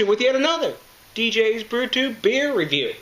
you with yet another DJs BrewTube beer review.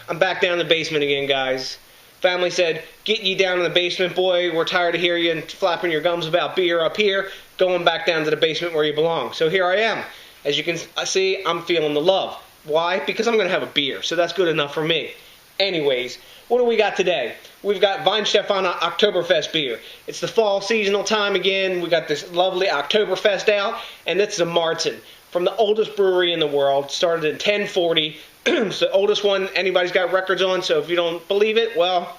I'm back down in the basement again, guys. Family said, get ye down in the basement, boy. We're tired of hearing you and flapping your gums about beer up here. Going back down to the basement where you belong. So here I am. As you can see, I'm feeling the love. Why? Because I'm going to have a beer, so that's good enough for me. Anyways, what do we got today? We've got Weihenstephaner Oktoberfestbier. It's the fall seasonal time again. We got this lovely Oktoberfest out, and it's the Marzen from the oldest brewery in the world. Started in 1040. It's the oldest one anybody's got records on, so if you don't believe it, well,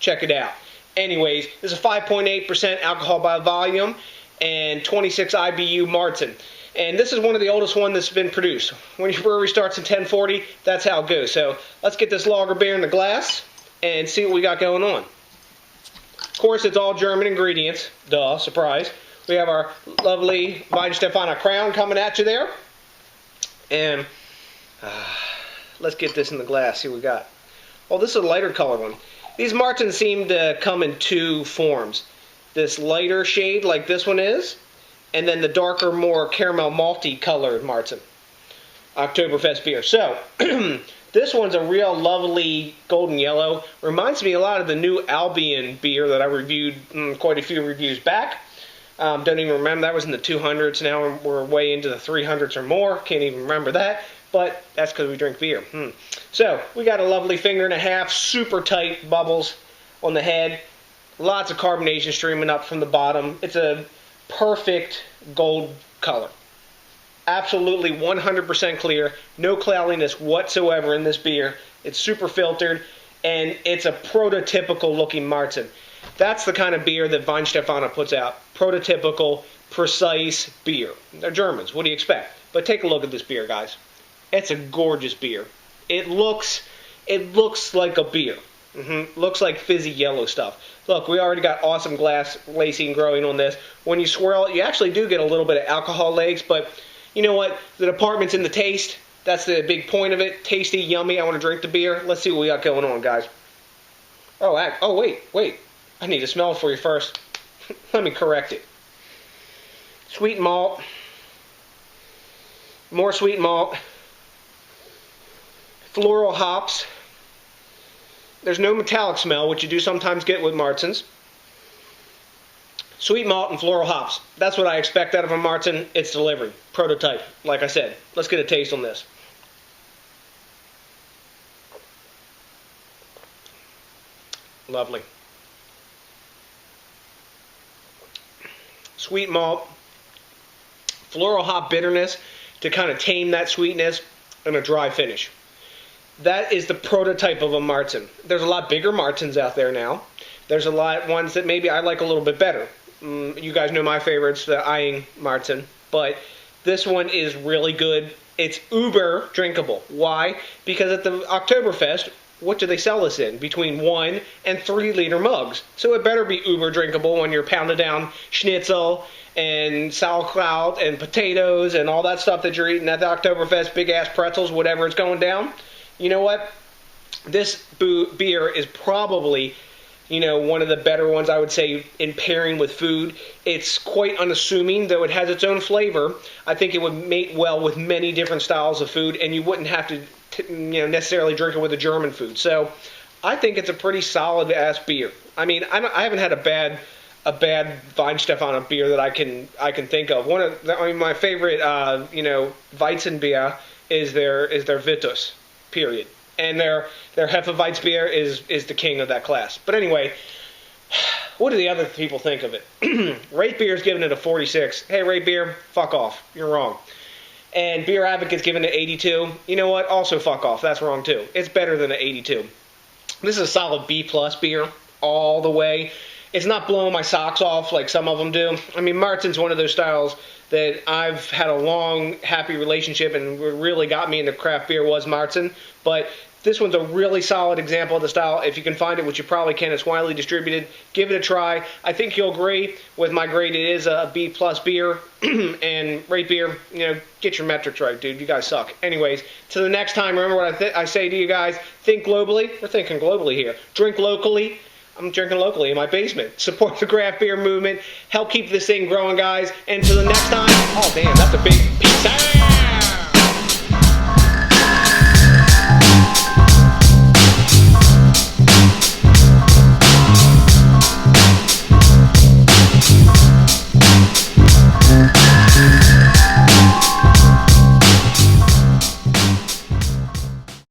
check it out. Anyways, this is 5.8% alcohol by volume and 26 IBU Marzen. And this is one of the oldest ones that's been produced. When your brewery starts in 1040, that's how it goes. So let's get this lager beer in the glass and see what we got going on. Of course, it's all German ingredients. Duh, surprise. We have our lovely Weihenstephaner crown coming at you there. And let's get this in the glass, see what we got. Oh, this is a lighter colored one. These Marzens seem to come in two forms. This lighter shade like this one is, and then the darker, more caramel malty colored Marzen Oktoberfest beer. So, this one's a real lovely golden yellow. Reminds me a lot of the new Albion beer that I reviewed quite a few reviews back. Don't even remember, that was in the 200s. Now we're way into the 300s or more. Can't even remember that. But that's because we drink beer. So, we got a lovely 1.5 finger, super tight bubbles on the head. Lots of carbonation streaming up from the bottom. It's a perfect gold color. Absolutely 100% clear. No cloudiness whatsoever in this beer. It's super filtered, and it's a prototypical looking Marzen. That's the kind of beer that Weihenstephaner puts out. Prototypical, precise beer. They're Germans. What do you expect? But take a look at this beer, guys. It's a gorgeous beer. It looks like a beer. Looks like fizzy yellow stuff. Look, we already got awesome glass lacing growing on this. When you swirl it, you actually do get a little bit of alcohol legs, but you know what? The department's in the taste. That's the big point of it. Tasty, yummy. I want to drink the beer. Let's see what we got going on, guys. Oh, wait. I need to smell it for you first. Let me correct it. Sweet malt. More sweet malt. Floral hops. There's no metallic smell, which you do sometimes get with Marzens. Sweet malt and floral hops. That's what I expect out of a Marzen. It's delivered. Prototype, like I said. Let's get a taste on this. Lovely. Sweet malt. Floral hop bitterness to kind of tame that sweetness, and a dry finish. That is the prototype of a Marzen. There's a lot bigger Marzens out there now. There's a lot ones that maybe I like a little bit better. You guys know my favorites, the Eing Marzen. But this one is really good. It's uber drinkable. Why? Because at the Oktoberfest, what do they sell this in? Between 1 and 3 liter mugs. So it better be uber drinkable when you're pounding down schnitzel and sauerkraut and potatoes and all that stuff that you're eating at the Oktoberfest, big ass pretzels, whatever it's going down. You know what? This beer is probably, one of the better ones, I would say, in pairing with food. It's quite unassuming, though it has its own flavor. I think it would mate well with many different styles of food, and you wouldn't have to, necessarily drink it with a German food. So, I think it's a pretty solid ass beer. I mean, I haven't had a bad Weihenstephaner beer that I can think of. My favorite, Weizenbier is their Vitus. Period. And their Hefeweizenbier is the king of that class. But anyway, what do the other people think of it? Rate Beer is giving it a 46. Hey, Rate Beer, fuck off. You're wrong. And Beer Advocate's giving it 82. You know what? Also fuck off. That's wrong too. It's better than an 82. This is a solid B+ beer all the way. It's not blowing my socks off like some of them do. I mean, Marzen's one of those styles that I've had a long, happy relationship, and what really got me into craft beer was Marzen. But this one's a really solid example of the style. If you can find it, which you probably can, it's widely distributed. Give it a try. I think you'll agree with my grade. It is a B+ beer. And Rate Beer, get your metrics right, dude. You guys suck. Anyways, till the next time, remember what I say to you guys. Think globally. We're thinking globally here. Drink locally. I'm drinking locally in my basement. Support the craft beer movement. Help keep this thing growing, guys. And till the next time, oh damn, that's a big